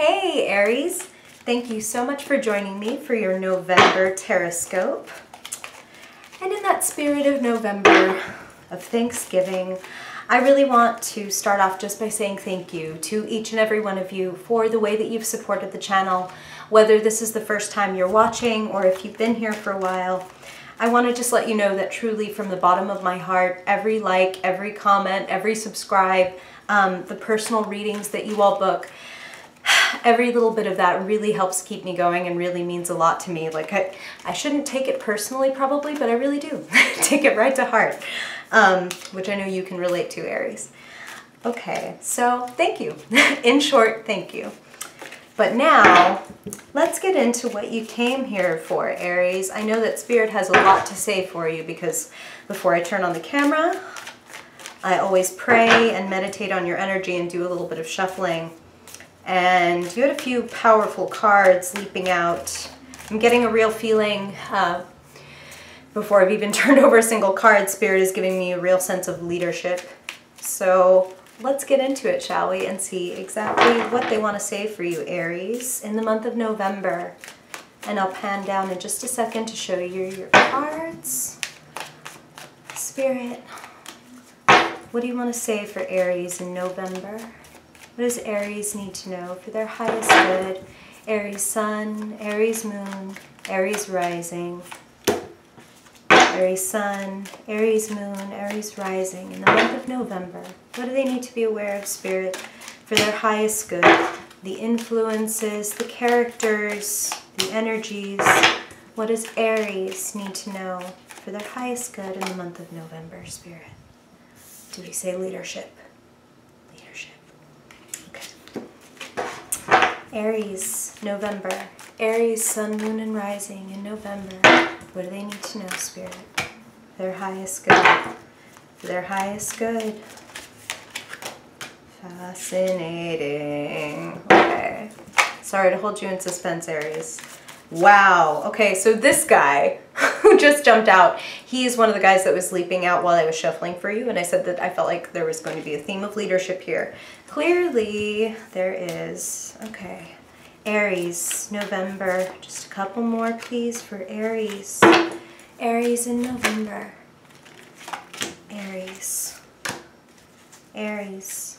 Hey Aries, thank you so much for joining me for your November Horoscope. And in that spirit of November, of Thanksgiving, I really want to start off just by saying thank you to each and every one of you for the way that you've supported the channel. Whether this is the first time you're watching or if you've been here for a while, I want to just let you know that truly from the bottom of my heart, every like, every comment, every subscribe, the personal readings that you all book, every little bit of that really helps keep me going and really means a lot to me. Like I shouldn't take it personally probably, but I really do. Take it right to heart, which I know you can relate to, Aries. Okay, so thank you. In short, thank you. But now, let's get into what you came here for, Aries. I know that Spirit has a lot to say for you because before I turn on the camera, I always pray and meditate on your energy and do a little bit of shuffling. And you had a few powerful cards leaping out. I'm getting a real feeling, before I've even turned over a single card, Spirit is giving me a real sense of leadership. So let's get into it, shall we, and see exactly what they want to say for you, Aries, in the month of November. And I'll pan down in just a second to show you your cards. Spirit, what do you want to say for Aries in November? What does Aries need to know for their highest good? Aries Sun, Aries Moon, Aries Rising. Aries Sun, Aries Moon, Aries Rising in the month of November. What do they need to be aware of, Spirit, for their highest good? The influences, the characters, the energies. What does Aries need to know for their highest good in the month of November, Spirit? Do we say leadership? Leadership. Okay. Aries, November. Aries, Sun, Moon, and Rising in November. What do they need to know, Spirit? Their highest good. Their highest good. Fascinating. Okay. Sorry to hold you in suspense, Aries. Wow. Okay, so this guy who just jumped out, he is one of the guys that was leaping out while I was shuffling for you, and I said that I felt like there was going to be a theme of leadership here. Clearly, there is. Okay. Aries, November. Just a couple more, please, for Aries. Aries in November. Aries. Aries.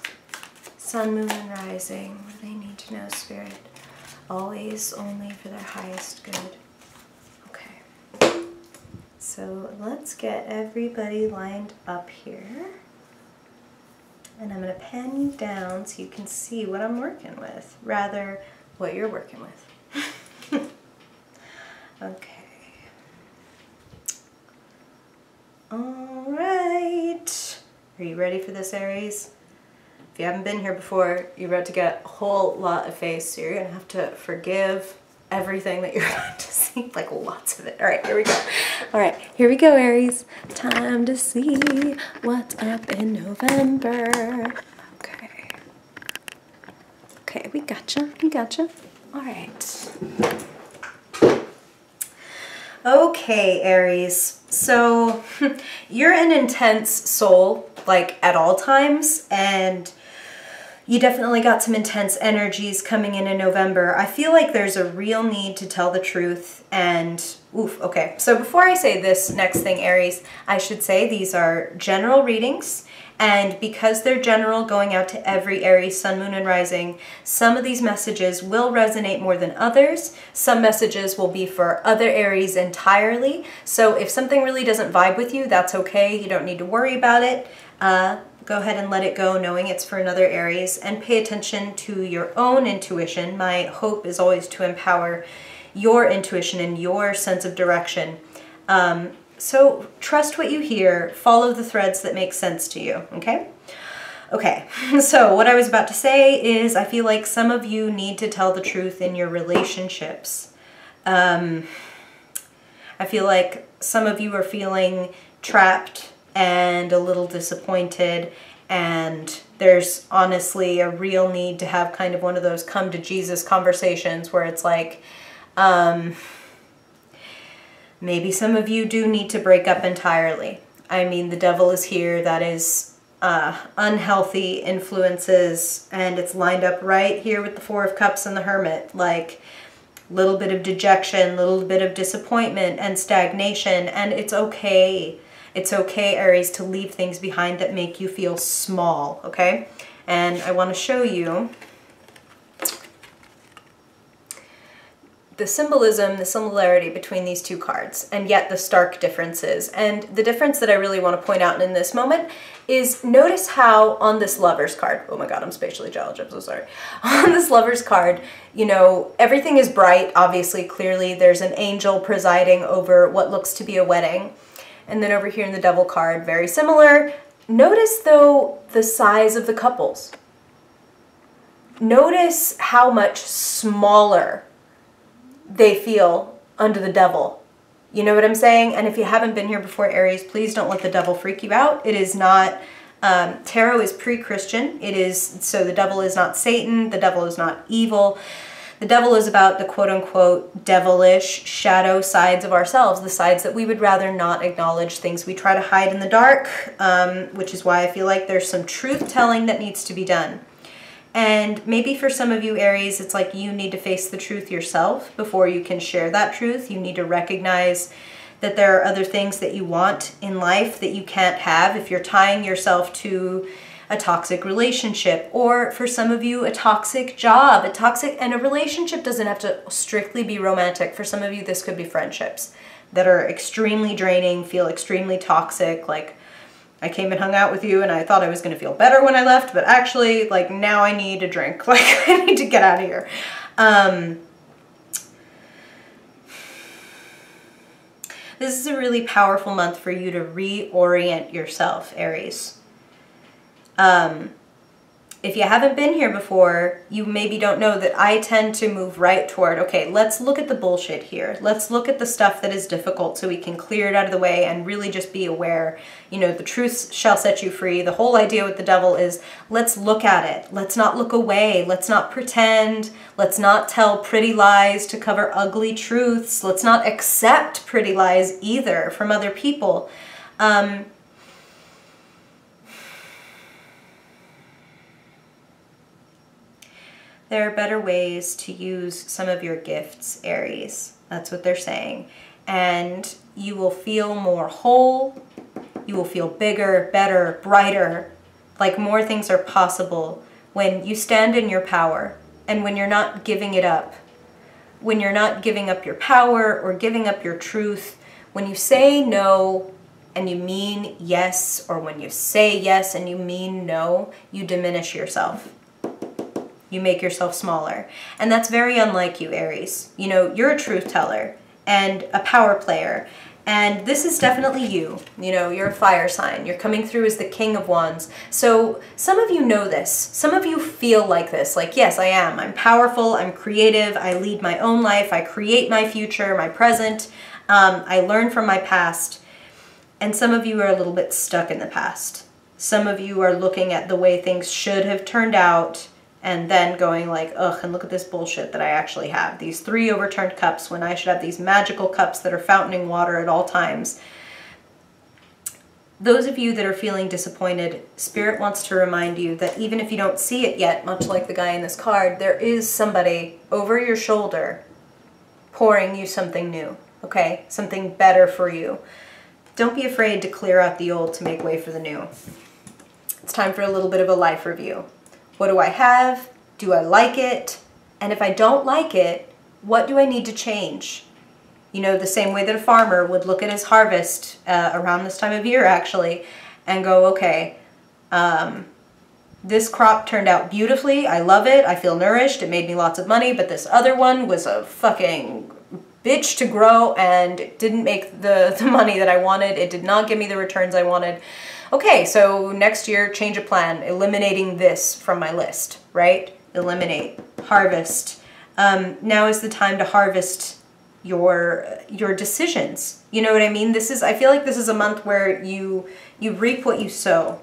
Sun, Moon, and Rising. What do they need to know, Spirit? Always, only for their highest good. Okay. So let's get everybody lined up here. And I'm going to pan you down so you can see what I'm working with, rather what you're working with. Okay. All right. Are you ready for this, Aries? If you haven't been here before, you're about to get a whole lot of face, so you're going to have to forgive everything that you're about to see, like lots of it. All right, here we go. All right, here we go, Aries. Time to see what's up in November. Okay. Okay, we gotcha. We gotcha. All right. Okay, Aries. So you're an intense soul, like at all times, and you definitely got some intense energies coming in November. I feel like there's a real need to tell the truth and oof, okay. So before I say this next thing, Aries, I should say these are general readings, and because they're general, going out to every Aries, Sun, Moon, and Rising, some of these messages will resonate more than others. Some messages will be for other Aries entirely. So if something really doesn't vibe with you, that's okay. You don't need to worry about it. Go ahead and let it go, knowing it's for another Aries, and pay attention to your own intuition. My hope is always to empower your intuition and your sense of direction. So trust what you hear, follow the threads that make sense to you, okay? Okay, so what I was about to say is I feel like some of you need to tell the truth in your relationships. I feel like some of you are feeling trapped and a little disappointed, and there's honestly a real need to have kind of one of those come to Jesus conversations where it's like, maybe some of you do need to break up entirely. I mean, the devil is here. That is unhealthy influences, and it's lined up right here with the Four of Cups and the Hermit, like a little bit of dejection, a little bit of disappointment and stagnation, and it's okay. It's okay, Aries, to leave things behind that make you feel small, okay? And I want to show you the symbolism, the similarity between these two cards, and yet the stark differences. And the difference that I really want to point out in this moment is, notice how on this Lover's card, oh my God, I'm spatially challenged, I'm so sorry. On this Lover's card, you know, everything is bright, obviously, clearly. There's an angel presiding over what looks to be a wedding. And then over here in the Devil card, very similar. Notice, though, the size of the couples. Notice how much smaller they feel under the Devil. You know what I'm saying? And if you haven't been here before, Aries, please don't let the Devil freak you out. It is not, tarot is pre-Christian. It is, so the Devil is not Satan. The Devil is not evil. The Devil is about the quote-unquote devilish shadow sides of ourselves, the sides that we would rather not acknowledge, things we try to hide in the dark, which is why I feel like there's some truth-telling that needs to be done. And maybe for some of you, Aries, it's like you need to face the truth yourself before you can share that truth. You need to recognize that there are other things that you want in life that you can't have if you're tying yourself to a toxic relationship, or for some of you, a toxic job. And a relationship doesn't have to strictly be romantic. For some of you, this could be friendships that are extremely draining, feel extremely toxic, like, I came and hung out with you and I thought I was going to feel better when I left, but actually, like, now I need a drink. Like, I need to get out of here. This is a really powerful month for you to reorient yourself, Aries. If you haven't been here before, you maybe don't know that I tend to move right toward, okay, let's look at the bullshit here. Let's look at the stuff that is difficult so we can clear it out of the way and really just be aware. You know, the truth shall set you free. The whole idea with the Devil is, let's look at it. Let's not look away. Let's not pretend. Let's not tell pretty lies to cover ugly truths. Let's not accept pretty lies either from other people. There are better ways to use some of your gifts, Aries. That's what they're saying. And you will feel more whole. You will feel bigger, better, brighter. Like more things are possible when you stand in your power and when you're not giving it up. When you're not giving up your power or giving up your truth. When you say no and you mean yes, or when you say yes and you mean no, you diminish yourself. You make yourself smaller. And that's very unlike you, Aries. You know, you're a truth teller and a power player. And this is definitely you. You know, you're a fire sign. You're coming through as the King of Wands. So some of you know this. Some of you feel like this. Like, yes, I am. I'm powerful. I'm creative. I lead my own life. I create my future, my present. I learn from my past. And some of you are a little bit stuck in the past. Some of you are looking at the way things should have turned out and then going like, ugh, and look at this bullshit that I actually have. These 3 overturned cups when I should have these magical cups that are fountaining water at all times. Those of you that are feeling disappointed, Spirit wants to remind you that even if you don't see it yet, much like the guy in this card, there is somebody over your shoulder pouring you something new, okay? Something better for you. Don't be afraid to clear out the old to make way for the new. It's time for a little bit of a life review. What do I have? Do I like it? And if I don't like it, what do I need to change? You know, the same way that a farmer would look at his harvest around this time of year, actually, and go, okay, this crop turned out beautifully. I love it. I feel nourished. It made me lots of money. But this other one was a fucking bitch to grow and it didn't make the money that I wanted. It did not give me the returns I wanted. Okay, so next year, change of plan, eliminating this from my list, right? Eliminate, harvest. Now is the time to harvest your decisions. You know what I mean? I feel like this is a month where you reap what you sow.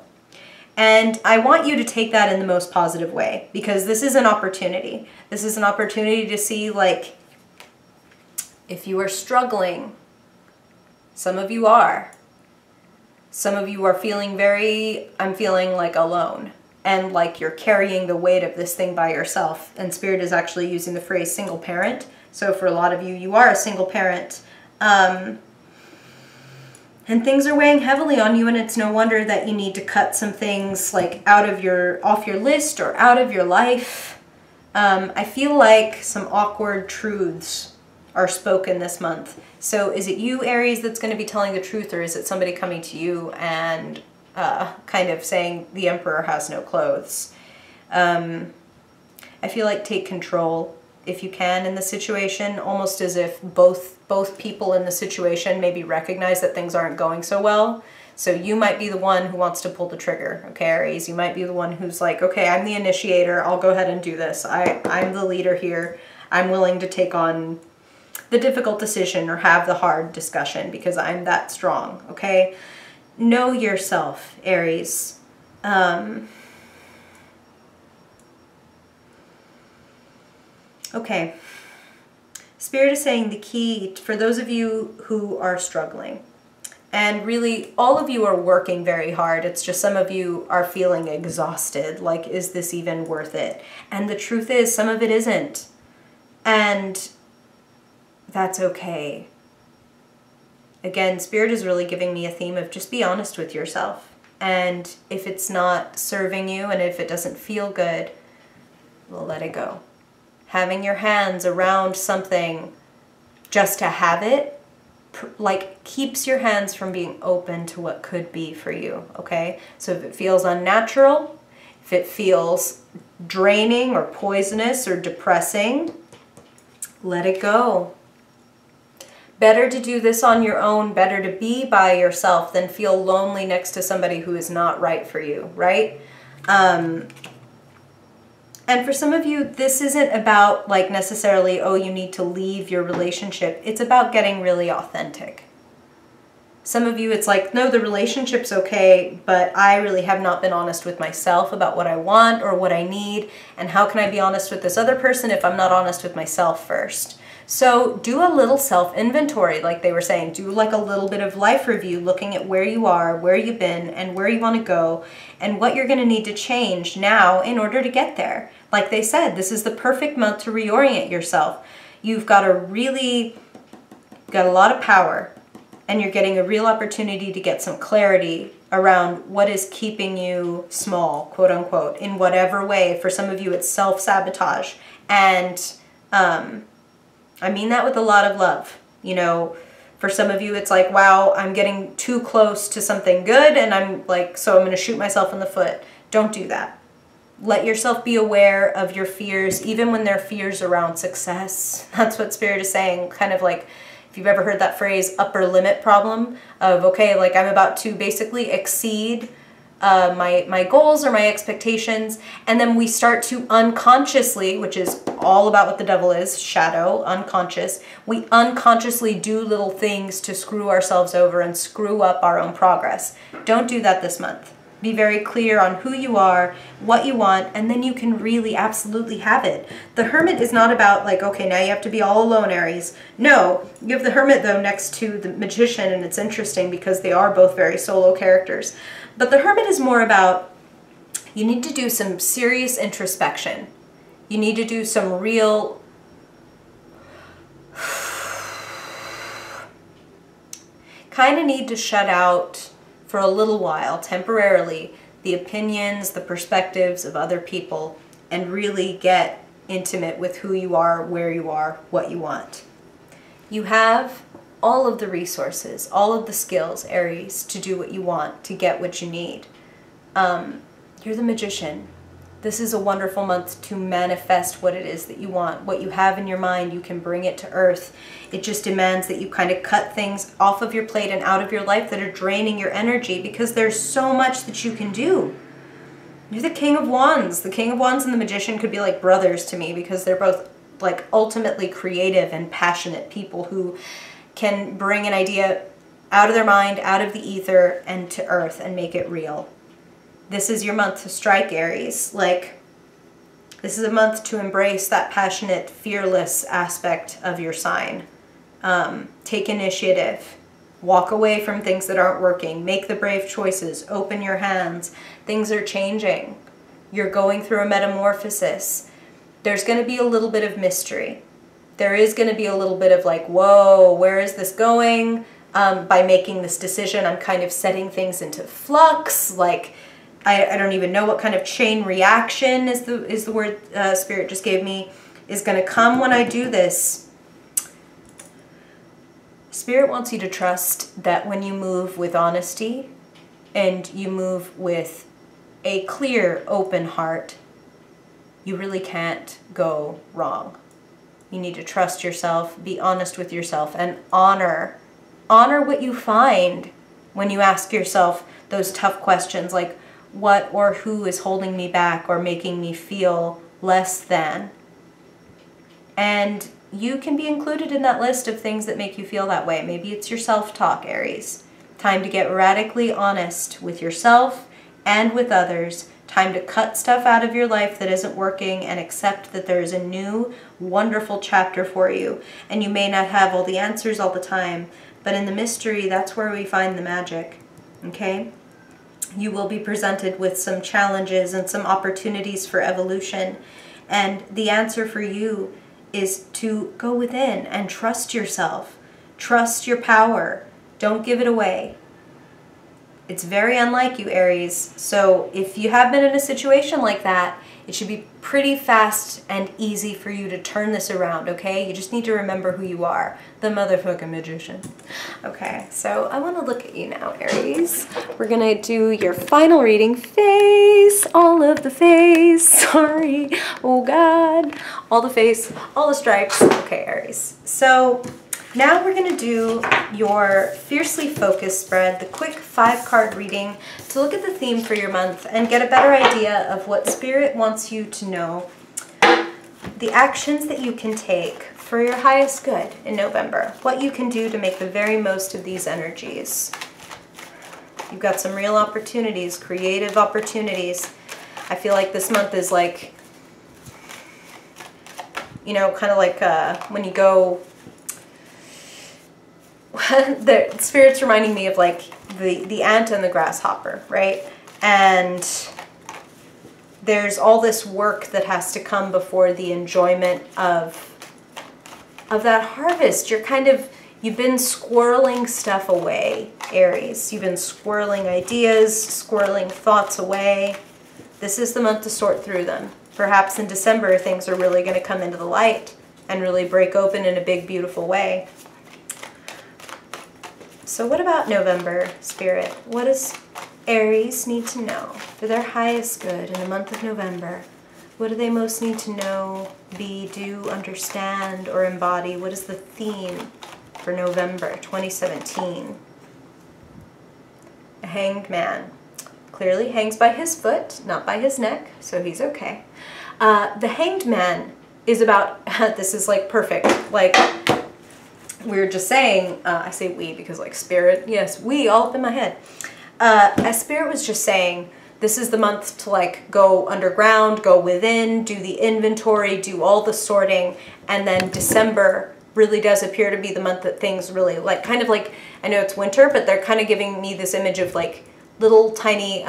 And I want you to take that in the most positive way, because this is an opportunity. This is an opportunity to see, like, if you are struggling, some of you are, Some of you are feeling I'm feeling like alone and like you're carrying the weight of this thing by yourself. And Spirit is actually using the phrase single parent. So for a lot of you, you are a single parent. And things are weighing heavily on you, and it's no wonder that you need to cut some things like off your list or out of your life. I feel like some awkward truths are spoken this month. So is it you, Aries, that's going to be telling the truth, or is it somebody coming to you and kind of saying the emperor has no clothes? I feel like take control if you can in the situation, almost as if both people in the situation maybe recognize that things aren't going so well. So you might be the one who wants to pull the trigger, okay, Aries? You might be the one who's like, okay, I'm the initiator, I'll go ahead and do this. I'm the leader here. I'm willing to take on the difficult decision or have the hard discussion because I'm that strong, okay? Know yourself, Aries. Okay. Spirit is saying the key for those of you who are struggling, and really all of you are working very hard. It's just some of you are feeling exhausted. Like, is this even worth it? And the truth is, some of it isn't. And that's okay. Again, Spirit is really giving me a theme of just be honest with yourself. And if it's not serving you and if it doesn't feel good, well, let it go. Having your hands around something just to have it, like, keeps your hands from being open to what could be for you, okay? So if it feels unnatural, if it feels draining or poisonous or depressing, let it go. Better to do this on your own, better to be by yourself than feel lonely next to somebody who is not right for you, right? And for some of you, this isn't about like necessarily, oh, you need to leave your relationship. It's about getting really authentic. Some of you, it's like, no, the relationship's okay, but I really have not been honest with myself about what I want or what I need. And how can I be honest with this other person if I'm not honest with myself first? So do a little self-inventory, like they were saying. Do like a little bit of life review, looking at where you are, where you've been, and where you want to go, and what you're going to need to change now in order to get there. Like they said, this is the perfect month to reorient yourself. You've got a lot of power, and you're getting a real opportunity to get some clarity around what is keeping you small, quote unquote, in whatever way. For some of you, it's self-sabotage. And I mean that with a lot of love. You know, for some of you, it's like, wow, I'm getting too close to something good, and I'm like, so I'm going to shoot myself in the foot. Don't do that. Let yourself be aware of your fears, even when they're fears around success. That's what Spirit is saying. Kind of like, if you've ever heard that phrase, upper limit problem, of, okay, like I'm about to basically exceed my goals or my expectations, and then we start to unconsciously, which is all about what the devil is, shadow, unconscious, we unconsciously do little things to screw ourselves over and screw up our own progress. Don't do that this month. Be very clear on who you are, what you want, and then you can really absolutely have it. The Hermit is not about like, okay, now you have to be all alone, Aries. No, you have the Hermit though next to the Magician, and it's interesting because they are both very solo characters. But the Hermit is more about, you need to do some serious introspection. You need to do some real kind of need to shut out for a little while, temporarily, the opinions, the perspectives of other people, and really get intimate with who you are, where you are, what you want. You have all of the resources, all of the skills, Aries, to do what you want, to get what you need. You're the Magician. This is a wonderful month to manifest what it is that you want. What you have in your mind, you can bring it to earth. It just demands that you kind of cut things off of your plate and out of your life that are draining your energy, because there's so much that you can do. You're the King of Wands. The King of Wands and the Magician could be like brothers to me, because they're both like ultimately creative and passionate people who can bring an idea out of their mind, out of the ether, and to earth and make it real. This is your month to strike, Aries. Like, this is a month to embrace that passionate, fearless aspect of your sign. Take initiative. Walk away from things that aren't working. Make the brave choices. Open your hands. Things are changing. You're going through a metamorphosis. There's going to be a little bit of mystery. There is going to be a little bit of like, whoa, where is this going? By making this decision, I'm kind of setting things into flux. Like, I don't even know what kind of chain reaction is the word Spirit just gave me, is going to come when I do this. Spirit wants you to trust that when you move with honesty and you move with a clear, open heart, you really can't go wrong. You need to trust yourself, be honest with yourself, and honor what you find when you ask yourself those tough questions like, what or who is holding me back or making me feel less than? And you can be included in that list of things that make you feel that way. Maybe it's your self-talk, Aries. Time to get radically honest with yourself and with others. Time to cut stuff out of your life that isn't working and accept that there is a new, wonderful chapter for you. And you may not have all the answers all the time, but in the mystery, that's where we find the magic, okay? You will be presented with some challenges and some opportunities for evolution. And the answer for you is to go within and trust yourself. Trust your power. Don't give it away. It's very unlike you, Aries. So if you have been in a situation like that, it should be pretty fast and easy for you to turn this around, okay? You just need to remember who you are, the motherfucking magician. Okay, so I want to look at you now, Aries. We're going to do your final reading, face, all of the face, sorry, oh God, all the face, all the stripes. Okay, Aries. So now we're going to do your Fiercely Focused spread, the quick 5-card reading to look at the theme for your month and get a better idea of what Spirit wants you to know, the actions that you can take for your highest good in November, what you can do to make the very most of these energies. You've got some real opportunities, creative opportunities. I feel like this month is like, you know, kind of like when you go... the Spirit's reminding me of like the ant and the grasshopper, right? And there's all this work that has to come before the enjoyment of that harvest. You've been squirreling stuff away, Aries. You've been squirreling ideas, squirreling thoughts away. This is the month to sort through them. Perhaps in December, things are really going to come into the light and really break open in a big, beautiful way. So what about November, Spirit? What does Aries need to know for their highest good in the month of November? What do they most need to know, be, do, understand, or embody? What is the theme for November 2017? A hanged man. Clearly hangs by his foot, not by his neck, so he's okay. The hanged man is about, this is like perfect, like... We were just saying, I say we because like Spirit, yes, we, all up in my head. As Spirit was just saying, this is the month to like go underground, go within, do the inventory, do all the sorting, and then December really does appear to be the month that things really like, kind of like, I know it's winter, but they're kind of giving me this image of like little tiny,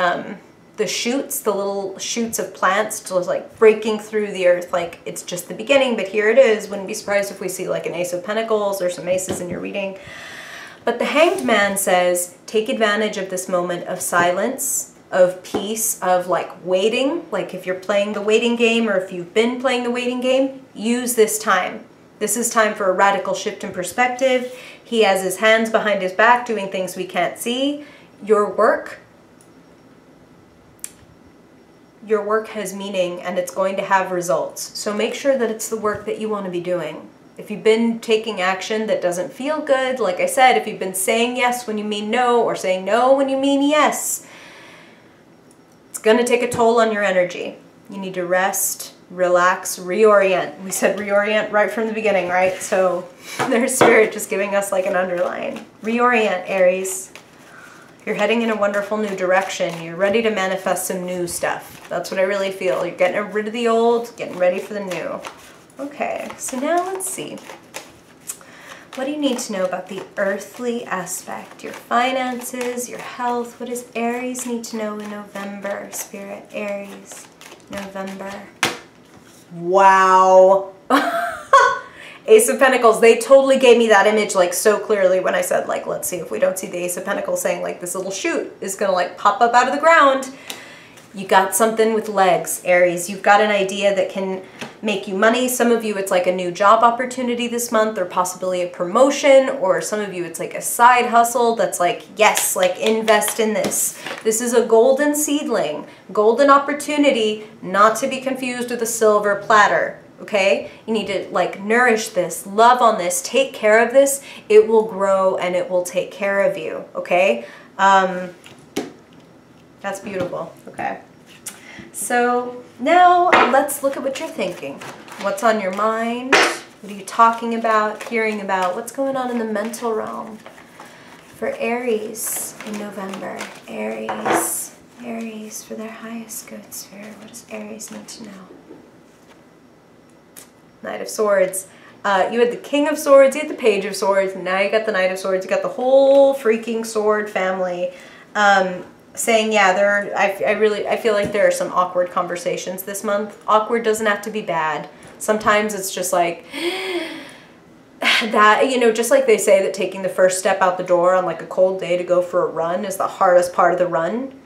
the little shoots of plants just like breaking through the earth. Like it's just the beginning, but here it is. Wouldn't be surprised if we see like an Ace of Pentacles or some aces in your reading. But the Hanged Man says, take advantage of this moment of silence, of peace, of like waiting. Like if you're playing the waiting game or if you've been playing the waiting game, use this time. This is time for a radical shift in perspective. He has his hands behind his back doing things we can't see. Your work has meaning and it's going to have results. So make sure that it's the work that you want to be doing. If you've been taking action that doesn't feel good, like I said, if you've been saying yes when you mean no or saying no when you mean yes, it's going to take a toll on your energy. You need to rest, relax, reorient. We said reorient right from the beginning, right? So there's Spirit just giving us like an underline. Reorient, Aries. You're heading in a wonderful new direction. You're ready to manifest some new stuff. That's what I really feel. You're getting rid of the old, getting ready for the new. Okay, so now let's see. What do you need to know about the earthly aspect? Your finances, your health. What does Aries need to know in November? Spirit, Aries, November. Wow. Ace of Pentacles. They totally gave me that image like so clearly when I said like, let's see if we don't see the Ace of Pentacles saying like this little shoot is going to like pop up out of the ground. You got something with legs, Aries. You've got an idea that can make you money. Some of you, it's like a new job opportunity this month or possibly a promotion, or some of you, it's like a side hustle that's like, yes, like invest in this. This is a golden seedling, golden opportunity, not to be confused with a silver platter, okay? You need to like nourish this, love on this, take care of this. It will grow and it will take care of you, okay? That's beautiful. Okay. So now let's look at what you're thinking. What's on your mind? What are you talking about, hearing about? What's going on in the mental realm for Aries in November? Aries, Aries for their highest good spirit. What does Aries need to know? Knight of Swords. You had the King of Swords, you had the Page of Swords, and now you got the Knight of Swords. You got the whole freaking sword family. Saying, yeah, I feel like there are some awkward conversations this month. Awkward doesn't have to be bad. Sometimes it's just like that, you know, just like they say that taking the first step out the door on like a cold day to go for a run is the hardest part of the run.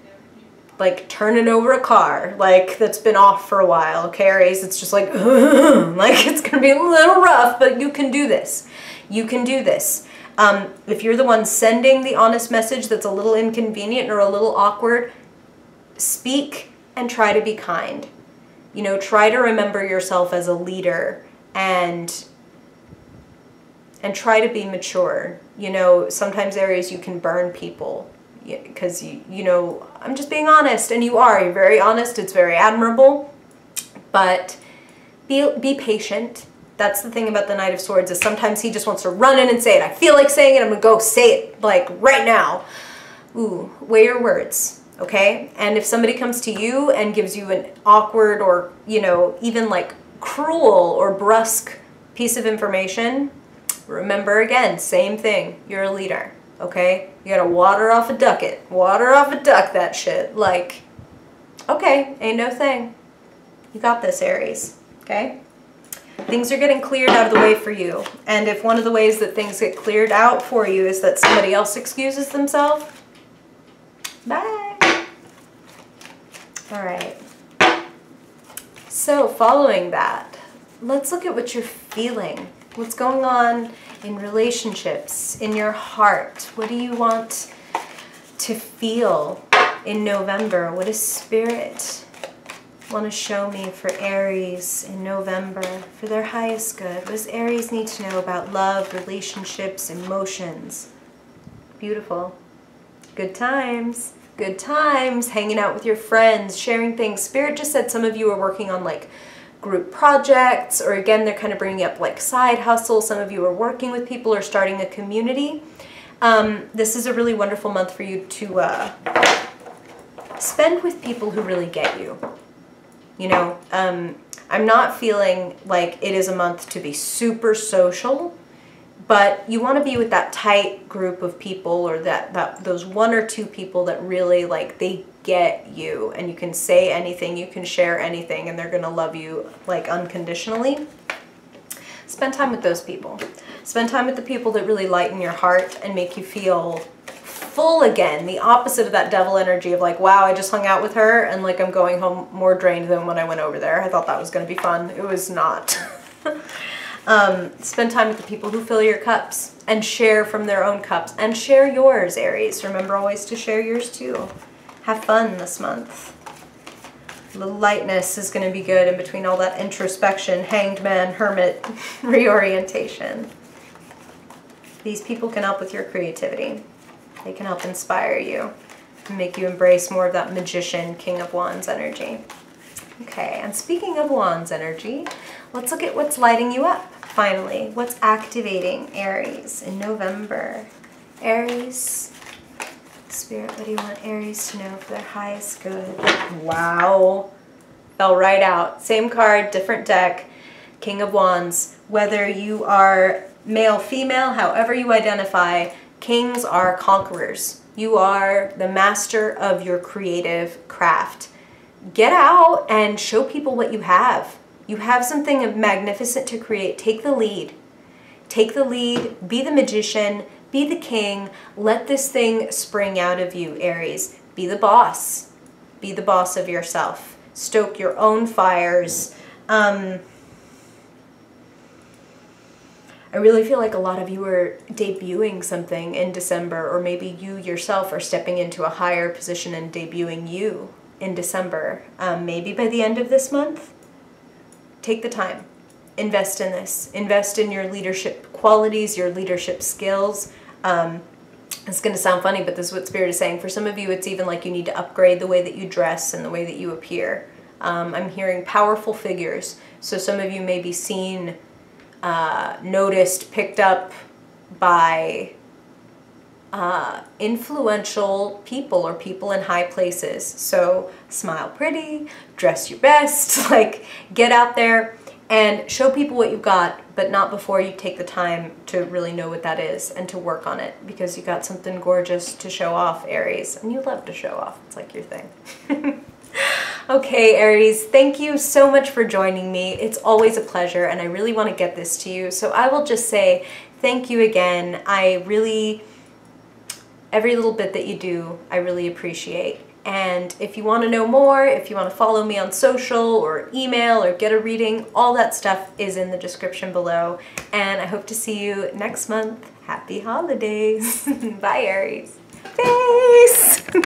Like turning over a car, like that's been off for a while, okay, Aries? It's just like, like it's gonna be a little rough, but you can do this. You can do this. If you're the one sending the honest message that's a little inconvenient or a little awkward, speak and try to be kind. You know, try to remember yourself as a leader and try to be mature. You know, sometimes Aries you can burn people because you know, I'm just being honest, and you are. You're very honest. It's very admirable, but be patient. That's the thing about the Knight of Swords is sometimes he just wants to run in and say it. I feel like saying it. I'm going to go say it like right now. Ooh, weigh your words, okay? And if somebody comes to you and gives you an awkward or, you know, even like cruel or brusque piece of information, remember again, same thing. You're a leader, okay? You got to water off a ducket. Water off a duck that shit. Like, okay, ain't no thing. You got this, Aries, okay? Things are getting cleared out of the way for you. And if one of the ways that things get cleared out for you is that somebody else excuses themselves, bye. All right. So following that, let's look at what you're feeling. What's going on in relationships, in your heart? What do you want to feel in November? What is Spirit want to show me for Aries in November for their highest good? What does Aries need to know about love, relationships, emotions? Beautiful. Good times. Good times. Hanging out with your friends, sharing things. Spirit just said some of you are working on like group projects, or again, they're kind of bringing up like side hustles. Some of you are working with people or starting a community. This is a really wonderful month for you to spend with people who really get you. You know, I'm not feeling like it is a month to be super social, but you want to be with that tight group of people, or those one or two people that really like they get you, and you can say anything, you can share anything, and they're going to love you like unconditionally. Spend time with those people. Spend time with the people that really lighten your heart and make you feel full again, the opposite of that devil energy of like, wow, I just hung out with her and like I'm going home more drained than when I went over there. I thought that was going to be fun. It was not. Spend time with the people who fill your cups and share from their own cups, and share yours, Aries. Remember always to share yours too. Have fun this month. A little lightness is going to be good in between all that introspection, hanged man, hermit, reorientation. These people can help with your creativity. They can help inspire you and make you embrace more of that magician, King of Wands energy. Okay, and speaking of Wands energy, let's look at what's lighting you up, finally. What's activating Aries in November? Aries, Spirit, what do you want Aries to know for their highest good? Wow. Fell right out. Same card, different deck. King of Wands. Whether you are male, female, however you identify, kings are conquerors. You are the master of your creative craft. Get out and show people what you have. You have something magnificent to create. Take the lead. Take the lead, be the magician, be the king. Let this thing spring out of you, Aries. Be the boss. Be the boss of yourself. Stoke your own fires. I really feel like a lot of you are debuting something in December, or maybe you yourself are stepping into a higher position and debuting you in December. Maybe by the end of this month. Take the time. Invest in this. Invest in your leadership qualities, your leadership skills. It's going to sound funny, but this is what Spirit is saying. For some of you, it's even like you need to upgrade the way that you dress and the way that you appear. I'm hearing powerful figures. So some of you may be seen, noticed, picked up by influential people or people in high places. So smile pretty, dress your best, like get out there and show people what you've got, but not before you take the time to really know what that is and to work on it, because you got something gorgeous to show off, Aries, and you love to show off. It's like your thing. Okay, Aries, thank you so much for joining me. It's always a pleasure, and I really want to get this to you. So I will just say thank you again. Every little bit that you do, I really appreciate. And if you want to know more, if you want to follow me on social or email or get a reading, all that stuff is in the description below. And I hope to see you next month. Happy holidays. Bye, Aries. Peace.